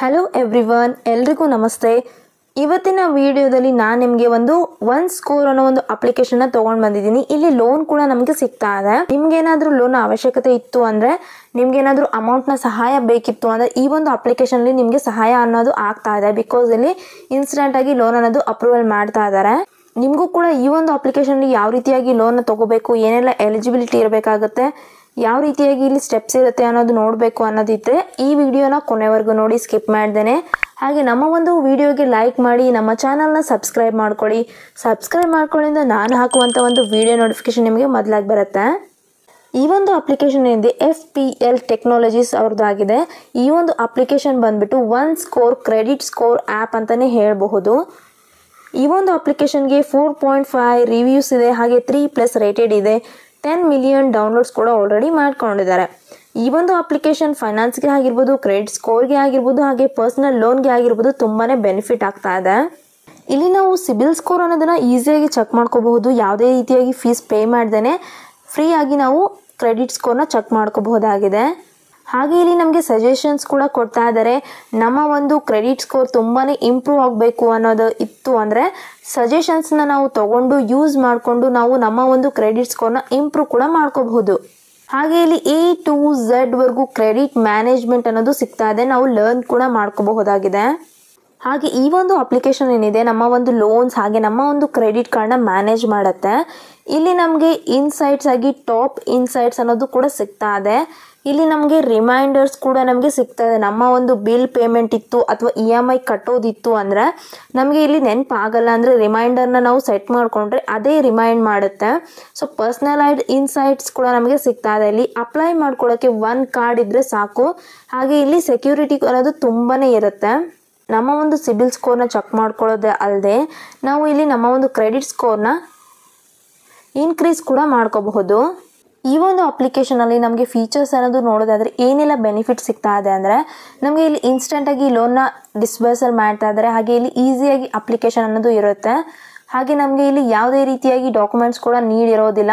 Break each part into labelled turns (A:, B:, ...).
A: Hello everyone, ಎಲ್ರಿಗೂ ನಮಸ್ತೆ. ಇವತ್ತಿನ ವಿಡಿಯೋದಲ್ಲಿ ನಾನು ನಿಮಗೆ ಒನ್ ಸ್ಕೋರ್ ಅನ್ನೋ ಒಂದು ಅಪ್ಲಿಕೇಶನ್ ತಗೊಂಡು ಬಂದಿದ್ದೀನಿ. ಇಲ್ಲಿ ಲೋನ್ ಕೂಡ ನಮಗೆ ಸಿಗ್ತಾ ಇದೆ. ನಿಮ್ಗೇನಾದ್ರೂ ಲೋನ್ ಅವಶ್ಯಕತೆ ಇತ್ತು ಅಂದ್ರೆ, ನಿಮ್ಗೇನಾದ್ರೂ ಅಮೌಂಟ್ನ ಸಹಾಯ ಬೇಕಿತ್ತು ಅಂದ್ರೆ ಈ ಒಂದು ಅಪ್ಲಿಕೇಶನ್ಲಿ ನಿಮಗೆ ಸಹಾಯ ಅನ್ನೋದು ಆಗ್ತಾ ಇದೆ. ಬಿಕಾಸ್ ಇಲ್ಲಿ ಇನ್ಸ್ಟೆಂಟ್ ಆಗಿ ಲೋನ್ ಅನ್ನೋದು ಅಪ್ರೂವಲ್ ಮಾಡ್ತಾ ಇದ್ದಾರೆ. ನಿಮಗೂ ಕೂಡ ಈ ಒಂದು ಅಪ್ಲಿಕೇಶನ್ಲಿ ಯಾವ ರೀತಿಯಾಗಿ ಲೋನ್ ತಗೋಬೇಕು, ಏನೆಲ್ಲ ಎಲಿಜಿಬಿಲಿಟಿ ಇರಬೇಕಾಗುತ್ತೆ, ಯಾವ ರೀತಿಯಾಗಿ ಇಲ್ಲಿ ಸ್ಟೆಪ್ಸ್ ಇರುತ್ತೆ ಅನ್ನೋದು ನೋಡಬೇಕು ಅನ್ನೋದಿದ್ರೆ ಈ ವಿಡಿಯೋನ ಕೊನೆವರೆಗೂ ನೋಡಿ, ಸ್ಕಿಪ್ ಮಾಡ್ದೇನೆ. ಹಾಗೆ ನಮ್ಮ ಒಂದು ವಿಡಿಯೋಗೆ ಲೈಕ್ ಮಾಡಿ, ನಮ್ಮ ಚಾನಲ್ನ ಸಬ್ಸ್ಕ್ರೈಬ್ ಮಾಡ್ಕೊಳ್ಳಿ. ಸಬ್ಸ್ಕ್ರೈಬ್ ಮಾಡ್ಕೊಳ್ಳಿಂದ ನಾನು ಹಾಕುವಂಥ ಒಂದು ವಿಡಿಯೋ ನೋಟಿಫಿಕೇಶನ್ ನಿಮಗೆ ಮೊದಲಾಗಿ ಬರುತ್ತೆ. ಈ ಒಂದು ಅಪ್ಲಿಕೇಶನ್ ಏನಿದೆ FPL ಟೆಕ್ನಾಲಜೀಸ್ ಅವ್ರದ್ದಾಗಿದೆ. ಈ ಒಂದು ಅಪ್ಲಿಕೇಶನ್ ಬಂದ್ಬಿಟ್ಟು one score credit score app ಅಂತಲೇ ಹೇಳಬಹುದು. ಈ ಒಂದು ಅಪ್ಲಿಕೇಶನ್ಗೆ 4.5 ರಿವ್ಯೂಸ್ ಇದೆ, ಹಾಗೆ 3+ ರೇಟೆಡ್ ಇದೆ. 10 ಮಿಲಿಯನ್ ಡೌನ್ಲೋಡ್ಸ್ ಕೂಡ ಆಲ್ರೆಡಿ ಮಾಡ್ಕೊಂಡಿದ್ದಾರೆ. ಈ ಒಂದು ಅಪ್ಲಿಕೇಶನ್ ಫೈನಾನ್ಸ್ಗೆ ಆಗಿರ್ಬೋದು, ಕ್ರೆಡಿಟ್ ಸ್ಕೋರ್ಗೆ ಆಗಿರ್ಬೋದು, ಹಾಗೆ ಪರ್ಸನಲ್ ಲೋನ್ಗೆ ಆಗಿರ್ಬೋದು ತುಂಬಾ ಬೆನಿಫಿಟ್ ಆಗ್ತಾ ಇದೆ. ಇಲ್ಲಿ ನಾವು ಸಿಬಿಲ್ ಸ್ಕೋರ್ ಅನ್ನೋದನ್ನು ಈಸಿಯಾಗಿ ಚೆಕ್ ಮಾಡ್ಕೋಬಹುದು. ಯಾವುದೇ ರೀತಿಯಾಗಿ ಫೀಸ್ ಪೇ ಮಾಡ್ದೇ ಫ್ರೀ ಆಗಿ ನಾವು ಕ್ರೆಡಿಟ್ ಸ್ಕೋರ್ನ ಚೆಕ್ ಮಾಡ್ಕೋಬಹುದಾಗಿದೆ. ಹಾಗೆ ಇಲ್ಲಿ ನಮಗೆ ಸಜೆಷನ್ಸ್ ಕೂಡ ಕೊಡ್ತಾ ಇದ್ದಾರೆ. ನಮ್ಮ ಒಂದು ಕ್ರೆಡಿಟ್ ಸ್ಕೋರ್ ತುಂಬಾ ಇಂಪ್ರೂವ್ ಆಗಬೇಕು ಅನ್ನೋದು ಇತ್ತು ಅಂದರೆ ಸಜೆಷನ್ಸ್ನ ನಾವು ತಗೊಂಡು ಯೂಸ್ ಮಾಡಿಕೊಂಡು ನಾವು ನಮ್ಮ ಒಂದು ಕ್ರೆಡಿಟ್ ಸ್ಕೋರ್ನ ಇಂಪ್ರೂವ್ ಕೂಡ ಮಾಡ್ಕೋಬಹುದು. ಹಾಗೆ ಇಲ್ಲಿ A to Z ವರೆಗೂ ಕ್ರೆಡಿಟ್ ಮ್ಯಾನೇಜ್ಮೆಂಟ್ ಅನ್ನೋದು ಸಿಗ್ತಾ ಇದೆ. ನಾವು ಲರ್ನ್ ಕೂಡ ಮಾಡ್ಕೋಬಹುದಾಗಿದೆ. ಹಾಗೆ ಈ ಒಂದು ಅಪ್ಲಿಕೇಶನ್ ಏನಿದೆ ನಮ್ಮ ಒಂದು ಲೋನ್ಸ್ ಹಾಗೆ ನಮ್ಮ ಒಂದು ಕ್ರೆಡಿಟ್ ಕಾರ್ಡ್ನ ಮ್ಯಾನೇಜ್ ಮಾಡುತ್ತೆ. ಇಲ್ಲಿ ನಮಗೆ ಇನ್ಸೈಟ್ಸ್ ಆಗಿ ಟಾಪ್ ಇನ್ಸೈಟ್ಸ್ ಅನ್ನೋದು ಕೂಡ ಸಿಗ್ತಾ ಇದೆ. ಇಲ್ಲಿ ನಮಗೆ ರಿಮೈಂಡರ್ಸ್ ಕೂಡ ನಮಗೆ ಸಿಗ್ತಾ ಇದೆ. ನಮ್ಮ ಒಂದು ಬಿಲ್ ಪೇಮೆಂಟ್ ಇತ್ತು ಅಥವಾ EMI ಕಟ್ಟೋದಿತ್ತು ಅಂದರೆ ನಮಗೆ ಇಲ್ಲಿ ನೆನಪಾಗಲ್ಲ ಅಂದರೆ ರಿಮೈಂಡರ್ನ ನಾವು ಸೆಟ್ ಮಾಡಿಕೊಂಡ್ರೆ ಅದೇ ರಿಮೈಂಡ್ ಮಾಡುತ್ತೆ. ಸೊ ಪರ್ಸ್ನಲೈಸ್ಡ್ ಇನ್ಸೈಟ್ಸ್ ಕೂಡ ನಮಗೆ ಸಿಗ್ತಾ ಇದೆ. ಇಲ್ಲಿ ಅಪ್ಲೈ ಮಾಡ್ಕೊಳ್ಳೋಕ್ಕೆ ಒಂದು ಕಾರ್ಡ್ ಇದ್ದರೆ ಸಾಕು. ಹಾಗೆ ಇಲ್ಲಿ ಸೆಕ್ಯೂರಿಟಿ ಅನ್ನೋದು ತುಂಬಾ ಇರುತ್ತೆ. ನಮ್ಮ ಒಂದು ಸಿಬಿಲ್ ಸ್ಕೋರ್ನ ಚೆಕ್ ಮಾಡ್ಕೊಳ್ಳೋದೇ ಅಲ್ಲದೆ ನಾವು ಇಲ್ಲಿ ನಮ್ಮ ಒಂದು ಕ್ರೆಡಿಟ್ ಸ್ಕೋರ್ನ ಇನ್ಕ್ರೀಸ್ ಕೂಡ ಮಾಡ್ಕೋಬಹುದು. ಈ ಒಂದು ಅಪ್ಲಿಕೇಶನಲ್ಲಿ ನಮಗೆ ಫೀಚರ್ಸ್ ಅನ್ನೋದು ನೋಡೋದಾದರೆ ಏನೆಲ್ಲ ಬೆನಿಫಿಟ್ ಸಿಗ್ತಾ ಇದೆ ಅಂದರೆ, ನಮಗೆ ಇಲ್ಲಿ ಇನ್ಸ್ಟೆಂಟಾಗಿ ಲೋನ್ನ ಡಿಸ್ಬರ್ಸಲ್ ಮಾಡ್ತಾ ಇದ್ದಾರೆ. ಹಾಗೆ ಇಲ್ಲಿ ಈಸಿಯಾಗಿ ಅಪ್ಲಿಕೇಶನ್ ಅನ್ನೋದು ಇರುತ್ತೆ. ಹಾಗೆ ನಮಗೆ ಇಲ್ಲಿ ಯಾವುದೇ ರೀತಿಯಾಗಿ ಡಾಕ್ಯುಮೆಂಟ್ಸ್ ಕೂಡ ನೀಡಿರೋದಿಲ್ಲ.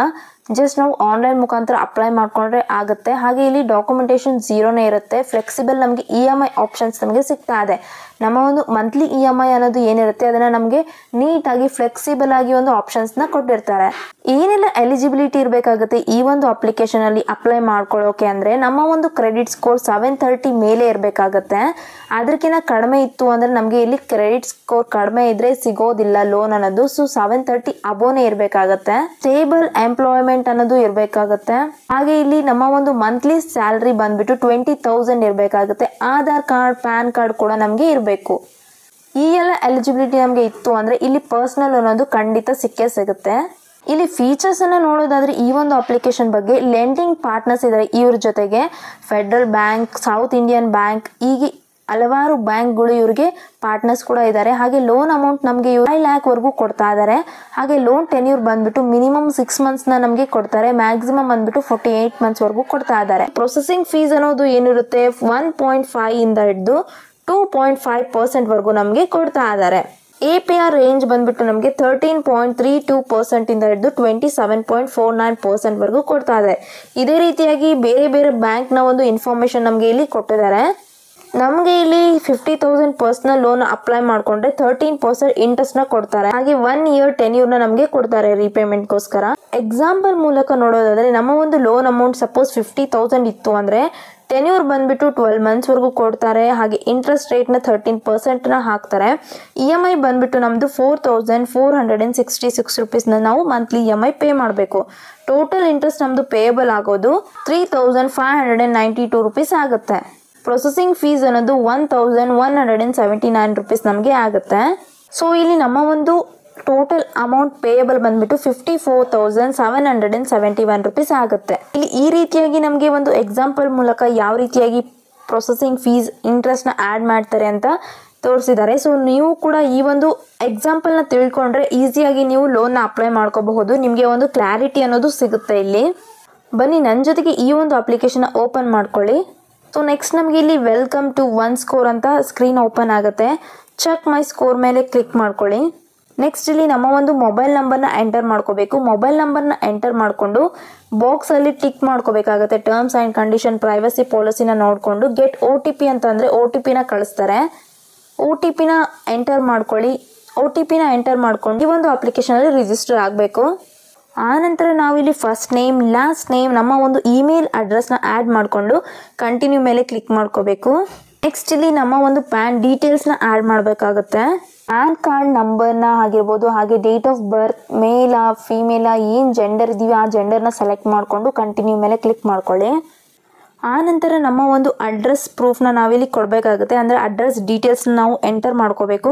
A: ಜಸ್ಟ್ ನಾವು ಆನ್ಲೈನ್ ಮುಖಾಂತರ ಅಪ್ಲೈ ಮಾಡಿಕೊಂಡ್ರೆ ಆಗುತ್ತೆ. ಹಾಗೆ ಇಲ್ಲಿ ಡಾಕ್ಯುಮೆಂಟೇಷನ್ ಝೀರೋನೇ ಇರುತ್ತೆ. ಫ್ಲೆಕ್ಸಿಬಲ್ ನಮಗೆ EMI ಆಪ್ಷನ್ಸ್ ನಮಗೆ ಸಿಗ್ತಾ ಇದೆ. ನಮ್ಮ ಒಂದು ಮಂತ್ಲಿ EMI ಅನ್ನೋದು ಏನಿರುತ್ತೆ ಅದನ್ನು ನಮಗೆ ನೀಟಾಗಿ ಫ್ಲೆಕ್ಸಿಬಲ್ ಆಗಿ ಒಂದು ಆಪ್ಷನ್ಸ್ನ ಕೊಟ್ಟಿರ್ತಾರೆ. ಏನೆಲ್ಲ ಎಲಿಜಿಬಿಲಿಟಿ ಇರಬೇಕಾಗುತ್ತೆ ಈ ಒಂದು ಅಪ್ಲಿಕೇಶನಲ್ಲಿ ಅಪ್ಲೈ ಮಾಡ್ಕೊಳ್ಳೋಕೆ ಅಂದರೆ, ನಮ್ಮ ಒಂದು ಕ್ರೆಡಿಟ್ ಸ್ಕೋರ್ 730 ಮೇಲೆ ಇರಬೇಕಾಗತ್ತೆ. ಅದಕ್ಕಿಂತ ಕಡಿಮೆ ಇತ್ತು ಅಂದರೆ ನಮಗೆ ಇಲ್ಲಿ ಕ್ರೆಡಿಟ್ ಸ್ಕೋರ್ ಕಡಿಮೆ ಇದ್ರೆ ಸಿಗೋದಿಲ್ಲ ಲೋನ್ ಅನ್ನೋದು. ಸೊ 730 ಅಬೋನೇ ಇರಬೇಕಾಗತ್ತೆ. ಸ್ಟೇಬಲ್ ಎಂಪ್ಲಾಯ್ಮೆಂಟ್ ಅನ್ನೋದು ಇರಬೇಕಾಗತ್ತೆ. ಹಾಗೆ ಇಲ್ಲಿ ನಮ್ಮ ಒಂದು ಮಂತ್ಲಿ ಸ್ಯಾಲ್ರಿ ಬಂದ್ಬಿಟ್ಟು 20,000 ಇರಬೇಕಾಗುತ್ತೆ. ಆಧಾರ್ ಕಾರ್ಡ್, ಪ್ಯಾನ್ ಕಾರ್ಡ್ ಕೂಡ ನಮಗೆ ಇರಬೇಕು. ಈ ಎಲ್ಲ ಎಲಿಜಿಬಿಲಿಟಿ ನಮಗೆ ಇತ್ತು ಅಂದರೆ ಇಲ್ಲಿ ಪರ್ಸನಲ್ ಅನ್ನೋದು ಖಂಡಿತ ಸಿಕ್ಕೇ ಸಿಗುತ್ತೆ. ಇಲ್ಲಿ ಫೀಚರ್ಸ್ ಅನ್ನ ನೋಡೋದಾದ್ರೆ ಈ ಒಂದು ಅಪ್ಲಿಕೇಶನ್ ಬಗ್ಗೆ ಲೆಂಡಿಂಗ್ ಪಾರ್ಟ್ನರ್ಸ್ ಇದ್ದಾರೆ. ಇವ್ರ ಜೊತೆಗೆ federal bank, south Indian bank, ಹೀಗೆ ಹಲವಾರು ಬ್ಯಾಂಕ್ಗಳು ಇವ್ರಿಗೆ ಪಾರ್ಟ್ನರ್ಸ್ ಕೂಡ ಇದ್ದಾರೆ. ಹಾಗೆ ಲೋನ್ ಅಮೌಂಟ್ ನಮಗೆ 5 lakh ವರೆಗೂ ಕೊಡ್ತಾ ಇದ್ದಾರೆ. ಹಾಗೆ ಲೋನ್ ಟೆನ್ಯೂರ್ ಬಂದ್ಬಿಟ್ಟು ಮಿನಿಮಮ್ 6 monthsನ ನಮಗೆ ಕೊಡ್ತಾರೆ. ಮ್ಯಾಕ್ಸಿಮಮ್ ಬಂದ್ಬಿಟ್ಟು 48 months ವರೆಗೂ ಕೊಡ್ತಾ ಇದ್ದಾರೆ. ಪ್ರೊಸೆಸಿಂಗ್ ಫೀಸ್ ಅನ್ನೋದು ಏನಿರುತ್ತೆ 1.5 ಇಂದ ಹಿಡಿದು 2.5% ವರೆಗೂ ನಮಗೆ ಕೊಡ್ತಾ ಇದ್ದಾರೆ. APR ರೇಂಜ್ ಬಂದ್ಬಿಟ್ಟು ನಮಗೆ 13.32% ಇಂದ ಹಿಡಿದು 27.49% ವರೆಗೂ ಕೊಡ್ತಾ ಇದೆ. ಇದೇ ರೀತಿಯಾಗಿ ಬೇರೆ ಬೇರೆ ಬ್ಯಾಂಕ್ನ ಒಂದು ಇನ್ಫಾರ್ಮೇಶನ್ ನಮಗೆ ಇಲ್ಲಿ ಕೊಟ್ಟಿದ್ದಾರೆ. ನಮಗೆ ಇಲ್ಲಿ 50,000 ಪರ್ಸನಲ್ ಲೋನ್ ಅಪ್ಲೈ ಮಾಡಿಕೊಂಡ್ರೆ 13% ಇಂಟ್ರೆಸ್ಟ್ನ ಕೊಡ್ತಾರೆ. ಹಾಗೆ 1 year ಟೆನ್ಯೂರ್ನ ನಮಗೆ ಕೊಡ್ತಾರೆ ರೀಪೇಮೆಂಟ್ಗೋಸ್ಕರ. ಎಕ್ಸಾಂಪಲ್ ಮೂಲಕ ನೋಡೋದಾದ್ರೆ ನಮ್ಮ ಒಂದು ಲೋನ್ ಅಮೌಂಟ್ ಸಪೋಸ್ 50,000 ಇತ್ತು ಅಂದರೆ ಟೆನ್ಯೂರ್ ಬಂದ್ಬಿಟ್ಟು 12 months ವರೆಗೂ ಕೊಡ್ತಾರೆ. ಹಾಗೆ ಇಂಟ್ರೆಸ್ಟ್ ರೇಟ್ನ 13%ನ ಹಾಕ್ತಾರೆ. EMI ಬಂದ್ಬಿಟ್ಟು ನಮ್ಮದು 4,466 rupeesನ ನಾವು ಮಂತ್ಲಿ EMI ಪೇ ಮಾಡಬೇಕು. ಟೋಟಲ್ ಇಂಟ್ರೆಸ್ಟ್ ನಮ್ಮದು ಪೇಯಬಲ್ ಆಗೋದು 3,592 rupees ಆಗುತ್ತೆ. ಪ್ರೊಸೆಸಿಂಗ್ ಫೀಸ್ ಅನ್ನೋದು 1,179 rupees ನಮಗೆ ಆಗುತ್ತೆ. ಸೊ ಇಲ್ಲಿ ನಮ್ಮ ಒಂದು ಟೋಟಲ್ ಅಮೌಂಟ್ ಪೇಯಬಲ್ ಬಂದ್ಬಿಟ್ಟು 54,771 rupees ಆಗುತ್ತೆ. ಇಲ್ಲಿ ಈ ರೀತಿಯಾಗಿ ನಮಗೆ ಒಂದು ಎಕ್ಸಾಂಪಲ್ ಮೂಲಕ ಯಾವ ರೀತಿಯಾಗಿ ಪ್ರೊಸೆಸಿಂಗ್ ಫೀಸ್ ಇಂಟ್ರೆಸ್ಟ್ನ ಆ್ಯಡ್ ಮಾಡ್ತಾರೆ ಅಂತ ತೋರಿಸಿದ್ದಾರೆ. ಸೊ ನೀವು ಕೂಡ ಈ ಒಂದು ಎಕ್ಸಾಂಪಲ್ನ ತಿಳ್ಕೊಂಡ್ರೆ ಈಸಿಯಾಗಿ ನೀವು ಲೋನ್ನ ಅಪ್ಲೈ ಮಾಡ್ಕೋಬಹುದು. ನಿಮಗೆ ಒಂದು ಕ್ಲಾರಿಟಿ ಅನ್ನೋದು ಸಿಗುತ್ತೆ. ಇಲ್ಲಿ ಬನ್ನಿ ನನ್ನ ಜೊತೆಗೆ ಈ ಒಂದು ಅಪ್ಲಿಕೇಶನ್ ಓಪನ್ ಮಾಡ್ಕೊಳ್ಳಿ. ಸೊ ನೆಕ್ಸ್ಟ್ ನಮಗೆ ಇಲ್ಲಿ ವೆಲ್ಕಮ್ ಟು ಒನ್ ಸ್ಕೋರ್ ಅಂತ ಸ್ಕ್ರೀನ್ ಓಪನ್ ಆಗುತ್ತೆ. ಚೆಕ್ ಮೈ ಸ್ಕೋರ್ ಮೇಲೆ ಕ್ಲಿಕ್ ಮಾಡ್ಕೊಳ್ಳಿ. ನೆಕ್ಸ್ಟ್ ಇಲ್ಲಿ ನಮ್ಮ ಒಂದು ಮೊಬೈಲ್ ನಂಬರ್ನ ಎಂಟರ್ ಮಾಡ್ಕೋಬೇಕು. ಮೊಬೈಲ್ ನಂಬರ್ನ ಎಂಟರ್ ಮಾಡಿಕೊಂಡು ಬಾಕ್ಸಲ್ಲಿ ಟಿಕ್ ಮಾಡ್ಕೋಬೇಕಾಗುತ್ತೆ. ಟರ್ಮ್ಸ್ ಆ್ಯಂಡ್ ಕಂಡೀಷನ್ ಪ್ರೈವಸಿ ಪಾಲಿಸಿನ ನೋಡಿಕೊಂಡು ಗೆಟ್ OTP ಅಂತಂದರೆ OTPನ ಕಳಿಸ್ತಾರೆ. OTPನ ಎಂಟರ್ ಮಾಡ್ಕೊಳ್ಳಿ. OTPನ ಎಂಟರ್ ಮಾಡ್ಕೊಂಡು ಈ ಒಂದು ಅಪ್ಲಿಕೇಶನಲ್ಲಿ ರಿಜಿಸ್ಟರ್ ಆಗಬೇಕು. ಆನಂತರ ನಾವಿಲ್ಲಿ ಫಸ್ಟ್ ನೇಮ್ ಲಾಸ್ಟ್ ನೇಮ್ ನಮ್ಮ ಒಂದು ಇಮೇಲ್ ಅಡ್ರೆಸ್ನ ಆ್ಯಡ್ ಮಾಡಿಕೊಂಡು ಕಂಟಿನ್ಯೂ ಮೇಲೆ ಕ್ಲಿಕ್ ಮಾಡ್ಕೋಬೇಕು. ನೆಕ್ಸ್ಟ್ ಇಲ್ಲಿ ನಮ್ಮ ಒಂದು ಪ್ಯಾನ್ ಡೀಟೇಲ್ಸ್ನ ಆ್ಯಡ್ ಮಾಡಬೇಕಾಗುತ್ತೆ. ಪ್ಯಾನ್ ಕಾರ್ಡ್ ನಂಬರ್ನ ಆಗಿರ್ಬೋದು, ಹಾಗೆ ಡೇಟ್ ಆಫ್ ಬರ್ತ್, ಮೇಲಾ ಫೀಮೇಲಾ, ಏನು ಜೆಂಡರ್ ಇದೀವಿ ಆ ಜೆಂಡರ್ನ ಸೆಲೆಕ್ಟ್ ಮಾಡಿಕೊಂಡು ಕಂಟಿನ್ಯೂ ಮೇಲೆ ಕ್ಲಿಕ್ ಮಾಡ್ಕೊಳ್ಳಿ. ಆನಂತರ ನಮ್ಮ ಒಂದು ಅಡ್ರೆಸ್ ಪ್ರೂಫ್ನ ನಾವಿಲ್ಲಿ ಕೊಡಬೇಕಾಗುತ್ತೆ. ಅಂದರೆ ಅಡ್ರೆಸ್ ಡೀಟೇಲ್ಸ್ನ ನಾವು ಎಂಟರ್ ಮಾಡ್ಕೋಬೇಕು.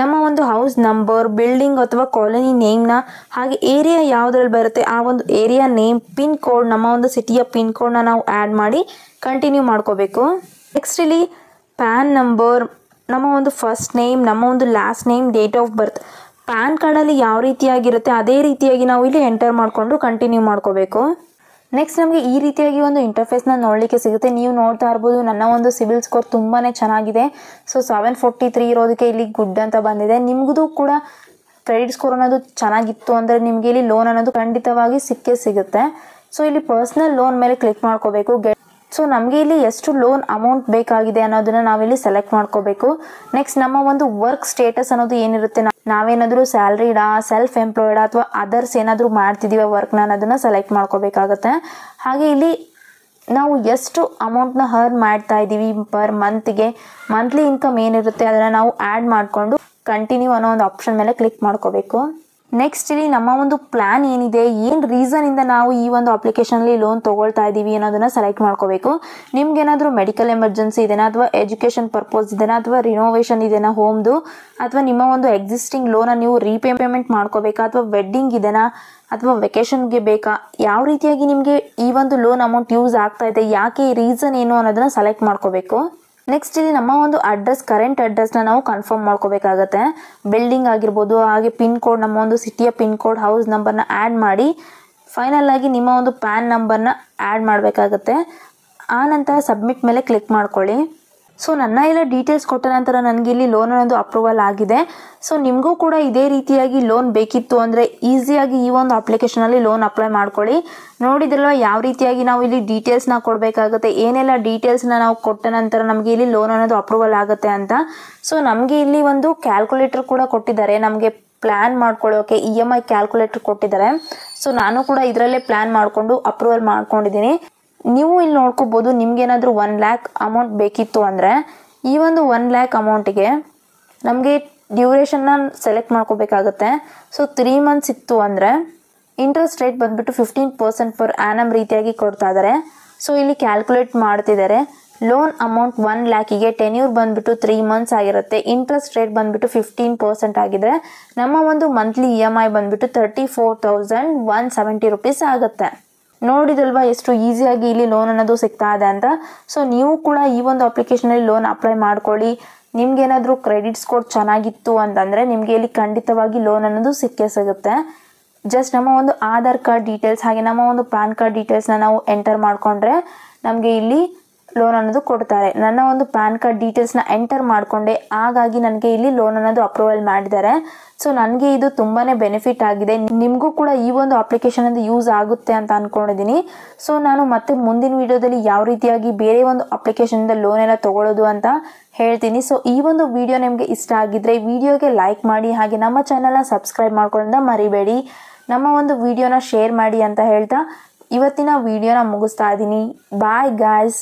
A: ನಮ್ಮ ಒಂದು ಹೌಸ್ ನಂಬರ್, ಬಿಲ್ಡಿಂಗ್ ಅಥವಾ ಕಾಲೋನಿ ನೇಮ್ನ, ಹಾಗೆ ಏರಿಯಾ ಯಾವುದ್ರಲ್ಲಿ ಬರುತ್ತೆ ಆ ಒಂದು ಏರಿಯಾ ನೇಮ್, ಪಿನ್ ಕೋಡ್, ನಮ್ಮ ಒಂದು ಸಿಟಿಯ ಪಿನ್ ಕೋಡ್ನ ನಾವು ಆ್ಯಡ್ ಮಾಡಿ ಕಂಟಿನ್ಯೂ ಮಾಡ್ಕೋಬೇಕು. ನೆಕ್ಸ್ಟ್ ಇಲ್ಲಿ ಪ್ಯಾನ್ ನಂಬರ್, ನಮ್ಮ ಒಂದು ಫಸ್ಟ್ ನೇಮ್, ನಮ್ಮ ಒಂದು last name, date of birth PAN ಕಾರ್ಡಲ್ಲಿ ಯಾವ ರೀತಿಯಾಗಿರುತ್ತೆ ಅದೇ ರೀತಿಯಾಗಿ ನಾವು ಇಲ್ಲಿ ಎಂಟರ್ ಮಾಡಿಕೊಂಡು ಕಂಟಿನ್ಯೂ ಮಾಡ್ಕೋಬೇಕು. ನೆಕ್ಸ್ಟ್ ನಮಗೆ ಈ ರೀತಿಯಾಗಿ ಒಂದು ಇಂಟರ್ಫೇಸ್ನ ನೋಡಲಿಕ್ಕೆ ಸಿಗುತ್ತೆ. ನೀವು ನೋಡ್ತಾ ಇರ್ಬೋದು ನನ್ನ ಒಂದು ಸಿಬಿಲ್ ಸ್ಕೋರ್ ತುಂಬಾ ಚೆನ್ನಾಗಿದೆ. ಸೊ 743 ಇರೋದಕ್ಕೆ ಇಲ್ಲಿ ಗುಡ್ ಅಂತ ಬಂದಿದೆ. ನಿಮಗೂ ಕೂಡ ಕ್ರೆಡಿಟ್ ಸ್ಕೋರ್ ಅನ್ನೋದು ಚೆನ್ನಾಗಿತ್ತು ಅಂದರೆ ನಿಮಗೆ ಇಲ್ಲಿ ಲೋನ್ ಅನ್ನೋದು ಖಂಡಿತವಾಗಿ ಸಿಗುತ್ತೆ. ಸೊ ಇಲ್ಲಿ ಪರ್ಸ್ನಲ್ ಲೋನ್ ಮೇಲೆ ಕ್ಲಿಕ್ ಮಾಡ್ಕೋಬೇಕು. ಸೊ ನಮಗೆ ಇಲ್ಲಿ ಎಷ್ಟು ಲೋನ್ ಅಮೌಂಟ್ ಬೇಕಾಗಿದೆ ಅನ್ನೋದನ್ನ ನಾವಿಲ್ಲಿ ಸೆಲೆಕ್ಟ್ ಮಾಡ್ಕೋಬೇಕು. ನೆಕ್ಸ್ಟ್ ನಮ್ಮ ಒಂದು ವರ್ಕ್ ಸ್ಟೇಟಸ್ ಅನ್ನೋದು ಏನಿರುತ್ತೆ, ನಾವೇನಾದರೂ ಸ್ಯಾಲ್ರಿಡಾ, ಸೆಲ್ಫ್ ಎಂಪ್ಲಾಯ್ಡಾ ಅಥವಾ ಅದರ್ಸ್ ಏನಾದರೂ ಮಾಡ್ತಿದ್ದೀವಿ ವರ್ಕ್ನ ಅನ್ನೋದನ್ನ ಸೆಲೆಕ್ಟ್ ಮಾಡ್ಕೋಬೇಕಾಗತ್ತೆ. ಹಾಗೆ ಇಲ್ಲಿ ನಾವು ಎಷ್ಟು ಅಮೌಂಟ್ನ ಅರ್ನ್ ಮಾಡ್ತಾ ಇದ್ದೀವಿ ಪರ್ ಮಂತ್ಗೆ, ಮಂತ್ಲಿ ಇನ್ಕಮ್ ಏನಿರುತ್ತೆ ಅದನ್ನು ನಾವು ಆ್ಯಡ್ ಮಾಡಿಕೊಂಡು ಕಂಟಿನ್ಯೂ ಅನ್ನೋ ಒಂದು ಆಪ್ಷನ್ ಮೇಲೆ ಕ್ಲಿಕ್ ಮಾಡ್ಕೋಬೇಕು. ನೆಕ್ಸ್ಟ್ ಇಲ್ಲಿ ನಮ್ಮ ಒಂದು ಪ್ಲಾನ್ ಏನಿದೆ, ಏನು ರೀಸನಿಂದ ನಾವು ಈ ಒಂದು ಅಪ್ಲಿಕೇಶನಲ್ಲಿ ಲೋನ್ ತೊಗೊಳ್ತಾ ಇದ್ದೀವಿ ಅನ್ನೋದನ್ನು ಸೆಲೆಕ್ಟ್ ಮಾಡ್ಕೋಬೇಕು. ನಿಮ್ಗೇನಾದರೂ ಮೆಡಿಕಲ್ ಎಮರ್ಜೆನ್ಸಿ ಇದೆನಾ, ಅಥವಾ ಎಜುಕೇಷನ್ ಪರ್ಪಸ್ ಇದೆನಾ, ಅಥವಾ ರಿನೋವೇಷನ್ ಇದೆನಾ ಹೋಮ್ದು, ಅಥವಾ ನಿಮ್ಮ ಒಂದು ಎಕ್ಸಿಸ್ಟಿಂಗ್ ಲೋನ ನೀವು ರೀಪೇಮೆಂಟ್ ಮಾಡ್ಕೋಬೇಕಾ, ಅಥವಾ ವೆಡ್ಡಿಂಗ್ ಇದೆನಾ, ಅಥವಾ ವೆಕೇಷನ್ಗೆ ಬೇಕಾ, ಯಾವ ರೀತಿಯಾಗಿ ನಿಮಗೆ ಈ ಒಂದು ಲೋನ್ ಅಮೌಂಟ್ ಯೂಸ್ ಆಗ್ತಾ ಇದೆ, ಯಾಕೆ ರೀಸನ್ ಏನು ಅನ್ನೋದನ್ನು ಸೆಲೆಕ್ಟ್ ಮಾಡ್ಕೋಬೇಕು. ನೆಕ್ಸ್ಟ್ ಇಲ್ಲಿ ನಮ್ಮ ಒಂದು ಅಡ್ರೆಸ್, ಕರೆಂಟ್ ಅಡ್ರೆಸ್ನ ನಾವು ಕನ್ಫರ್ಮ್ ಮಾಡ್ಕೋಬೇಕಾಗತ್ತೆ. ಬಿಲ್ಡಿಂಗ್ ಆಗಿರ್ಬೋದು, ಹಾಗೆ ಪಿನ್ ಕೋಡ್, ನಮ್ಮ ಒಂದು ಸಿಟಿಯ ಪಿನ್ ಕೋಡ್, ಹೌಸ್ ನಂಬರ್ನ ಆ್ಯಡ್ ಮಾಡಿ ಫೈನಲ್ ಆಗಿ ನಿಮ್ಮ ಒಂದು ಪ್ಯಾನ್ ನಂಬರ್ನ ಆ್ಯಡ್ ಮಾಡಬೇಕಾಗತ್ತೆ. ಆ ನಂತರ ಸಬ್ಮಿಟ್ ಮೇಲೆ ಕ್ಲಿಕ್ ಮಾಡ್ಕೊಳ್ಳಿ. ಸೊ ನನ್ನ ಎಲ್ಲ ಡೀಟೇಲ್ಸ್ ಕೊಟ್ಟ ನಂತರ ನನಗೆ ಇಲ್ಲಿ ಲೋನ್ ಅನ್ನೋದು ಅಪ್ರೂವಲ್ ಆಗಿದೆ. ಸೊ ನಿಮಗೂ ಕೂಡ ಇದೇ ರೀತಿಯಾಗಿ ಲೋನ್ ಬೇಕಿತ್ತು ಅಂದರೆ ಈಸಿಯಾಗಿ ಈ ಒಂದು ಅಪ್ಲಿಕೇಶನಲ್ಲಿ ಲೋನ್ ಅಪ್ಲೈ ಮಾಡ್ಕೊಳ್ಳಿ. ನೋಡಿದ್ರಲ್ವ ಯಾವ ರೀತಿಯಾಗಿ ನಾವು ಇಲ್ಲಿ ಡೀಟೇಲ್ಸ್ನ ಕೊಡಬೇಕಾಗುತ್ತೆ, ಏನೆಲ್ಲ ಡೀಟೇಲ್ಸ್ನ ನಾವು ಕೊಟ್ಟ ನಂತರ ನಮಗೆ ಇಲ್ಲಿ ಲೋನ್ ಅನ್ನೋದು ಅಪ್ರೂವಲ್ ಆಗುತ್ತೆ ಅಂತ. ಸೊ ನಮಗೆ ಇಲ್ಲಿ ಒಂದು ಕ್ಯಾಲ್ಕುಲೇಟರ್ ಕೂಡ ಕೊಟ್ಟಿದ್ದಾರೆ, ನಮಗೆ ಪ್ಲ್ಯಾನ್ ಮಾಡ್ಕೊಳ್ಳೋಕೆ EMI ಕ್ಯಾಲ್ಕುಲೇಟರ್ ಕೊಟ್ಟಿದ್ದಾರೆ. ಸೊ ನಾನು ಕೂಡ ಇದರಲ್ಲೇ ಪ್ಲ್ಯಾನ್ ಮಾಡಿಕೊಂಡು ಅಪ್ರೂವಲ್ ಮಾಡ್ಕೊಂಡಿದ್ದೀನಿ. ನೀವು ಇಲ್ಲಿ ನೋಡ್ಕೋಬೋದು, ನಿಮ್ಗೇನಾದರೂ 1 lakh ಅಮೌಂಟ್ ಬೇಕಿತ್ತು ಅಂದರೆ ಈ ಒಂದು 1 lakh ಅಮೌಂಟಿಗೆ ನಮಗೆ ಡ್ಯೂರೇಷನ್ನ ಸೆಲೆಕ್ಟ್ ಮಾಡ್ಕೋಬೇಕಾಗುತ್ತೆ. ಸೊ 3 months ಇತ್ತು ಅಂದರೆ ಇಂಟ್ರೆಸ್ಟ್ ರೇಟ್ ಬಂದುಬಿಟ್ಟು 15% ಪರ್ ಆ್ಯನಮ್ ರೀತಿಯಾಗಿ ಕೊಡ್ತಾ ಇದ್ದಾರೆ. ಸೊ ಇಲ್ಲಿ ಕ್ಯಾಲ್ಕುಲೇಟ್ ಮಾಡ್ತಿದ್ದಾರೆ. ಲೋನ್ ಅಮೌಂಟ್ 1 lakhಗೆ ಟೆನ್ಯೂರ್ ಬಂದುಬಿಟ್ಟು 3 months ಆಗಿರುತ್ತೆ. ಇಂಟ್ರೆಸ್ಟ್ ರೇಟ್ ಬಂದುಬಿಟ್ಟು 15% ಆಗಿದ್ರೆ ನಮ್ಮ ಒಂದು ಮಂತ್ಲಿ EMI ಬಂದುಬಿಟ್ಟು 34,170 rupees ಆಗುತ್ತೆ. ನೋಡಿದಲ್ವಾ ಎಷ್ಟು ಈಸಿಯಾಗಿ ಇಲ್ಲಿ ಲೋನ್ ಅನ್ನೋದು ಸಿಗ್ತಾ ಇದೆ ಅಂತ. ಸೊ ನೀವು ಕೂಡ ಈ ಒಂದು ಅಪ್ಲಿಕೇಶನಲ್ಲಿ ಲೋನ್ ಅಪ್ಲೈ ಮಾಡ್ಕೊಳ್ಳಿ. ನಿಮ್ಗೇನಾದರೂ ಕ್ರೆಡಿಟ್ ಸ್ಕೋರ್ ಚೆನ್ನಾಗಿತ್ತು ಅಂತಂದರೆ ನಿಮಗೆ ಇಲ್ಲಿ ಖಂಡಿತವಾಗಿ ಲೋನ್ ಅನ್ನೋದು ಸಿಗುತ್ತೆ. ಜಸ್ಟ್ ನಮ್ಮ ಒಂದು ಆಧಾರ್ ಕಾರ್ಡ್ ಡೀಟೇಲ್ಸ್ ಹಾಗೆ ನಮ್ಮ ಒಂದು ಪ್ಯಾನ್ ಕಾರ್ಡ್ ಡೀಟೇಲ್ಸ್ನ ನಾವು ಎಂಟರ್ ಮಾಡಿಕೊಂಡ್ರೆ ನಮಗೆ ಇಲ್ಲಿ ಲೋನ್ ಅನ್ನೋದು ಕೊಡ್ತಾರೆ. ನನ್ನ ಒಂದು ಪ್ಯಾನ್ ಕಾರ್ಡ್ ಡೀಟೇಲ್ಸ್ನ ಎಂಟರ್ ಮಾಡಿಕೊಂಡೆ, ಹಾಗಾಗಿ ನನಗೆ ಇಲ್ಲಿ ಲೋನ್ ಅನ್ನೋದು ಅಪ್ರೂವಲ್ ಮಾಡಿದ್ದಾರೆ. ಸೊ ನನಗೆ ಇದು ತುಂಬಾ ಬೆನಿಫಿಟ್ ಆಗಿದೆ. ನಿಮಗೂ ಕೂಡ ಈ ಒಂದು ಅಪ್ಲಿಕೇಶನ್ ಅದು ಯೂಸ್ ಆಗುತ್ತೆ ಅಂತ ಅಂದ್ಕೊಂಡಿದ್ದೀನಿ. ಸೊ ನಾನು ಮತ್ತೆ ಮುಂದಿನ ವಿಡಿಯೋದಲ್ಲಿ ಯಾವ ರೀತಿಯಾಗಿ ಬೇರೆ ಒಂದು ಅಪ್ಲಿಕೇಶನಿಂದ ಲೋನ್ ಎಲ್ಲ ತೊಗೊಳ್ಳೋದು ಅಂತ ಹೇಳ್ತೀನಿ. ಸೊ ಈ ಒಂದು ವಿಡಿಯೋ ನಿಮಗೆ ಇಷ್ಟ ಆಗಿದ್ರೆ ವಿಡಿಯೋಗೆ ಲೈಕ್ ಮಾಡಿ, ಹಾಗೆ ನಮ್ಮ ಚಾನಲ್ನ ಸಬ್ಸ್ಕ್ರೈಬ್ ಮಾಡ್ಕೊಳ್ಳೋದನ್ನ ಮರಿಬೇಡಿ. ನಮ್ಮ ಒಂದು ವಿಡಿಯೋನ ಶೇರ್ ಮಾಡಿ ಅಂತ ಹೇಳ್ತಾ ಇವತ್ತಿನ ವಿಡಿಯೋನ ಮುಗಿಸ್ತಾ ಇದ್ದೀನಿ. Bye guys.